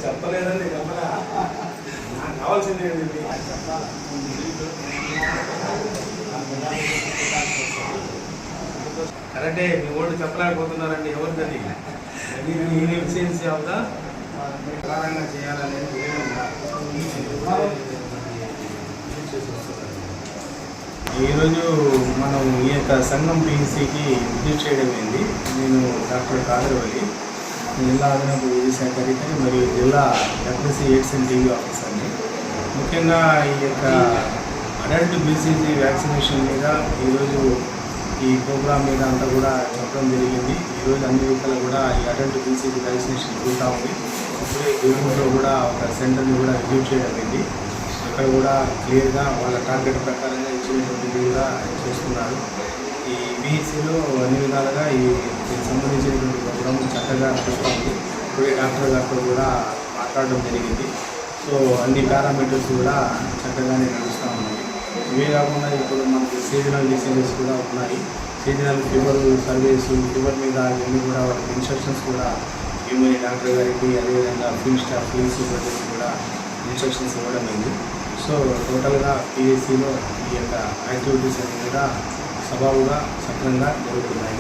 చెప్పలేదండి నాకు కావాల్సింది కరెక్టే. మీ ఓటు చెప్పలేకపోతున్నారండి. ఎవరిదని ఈ ఎఫిషియన్సీ అవుతా ప్రకారంగా చేయాలనేది ఈరోజు మనం ఈ యొక్క సంఘం పిఎస్సికి విజిట్ చేయడం అయింది. నేను డాక్టర్ కాదరవల్లి, జిల్లా అదనపు విద్యుత్ శాఖ అధికారి మరియు జిల్లా ఎఫ్ఎస్సి ఎయిడ్స్ అండ్ టీవీ ఆఫీసర్ని. ముఖ్యంగా ఈ యొక్క అడల్ట్ బీసీజీ వ్యాక్సినేషన్ మీద ఈరోజు ఈ ప్రోగ్రామ్ మీద అంతా కూడా చెప్పడం జరిగింది. ఈరోజు అన్ని విధాలు కూడా ఈ అడల్ట్ బీసీజీ వ్యాక్సినేషన్ జరుగుతూ ఉంది. ఇప్పుడే గవర్నమెంట్లో కూడా ఒక సెంటర్ని కూడా విజిట్ చేయడం అయింది. అక్కడ కూడా క్లియర్గా వాళ్ళ టార్గెట్ ప్రకారంగా ఇచ్చినటువంటిది కూడా చేస్తున్నారు. ఈ బీఈసీలో అన్ని విధాలుగా దీనికి సంబంధించినటువంటి ప్రోగ్రాం చక్కగా నడుస్తుంది. ఇప్పుడే డాక్టర్ గారితో కూడా మాట్లాడడం జరిగింది. సో అన్ని పారామీటర్స్ కూడా చక్కగానే నడుస్తూ ఉన్నాయి. ఇవే కాకుండా ఇప్పుడు మనకి సీజనల్ డిసీజెస్ కూడా ఉన్నాయి. సీజనల్ ఫీవర్ సర్వీస్, ఫీవర్ మీద ఇవన్నీ కూడా వాళ్ళకి ఇన్స్ట్రక్షన్స్ కూడా ఇవ్వమని డాక్టర్ గారికి, అదేవిధంగా ఫీల్డ్ స్టాఫ్ సూపర్వైజర్కి కూడా ఇన్స్ట్రక్షన్స్ ఇవ్వడం అయింది. సో టోటల్గా పిఎస్సిలో ఈ యొక్క యాక్టివిటీస్ అన్నీ కూడా సవాలుగా సక్రంగా జరుగుతున్నాయి.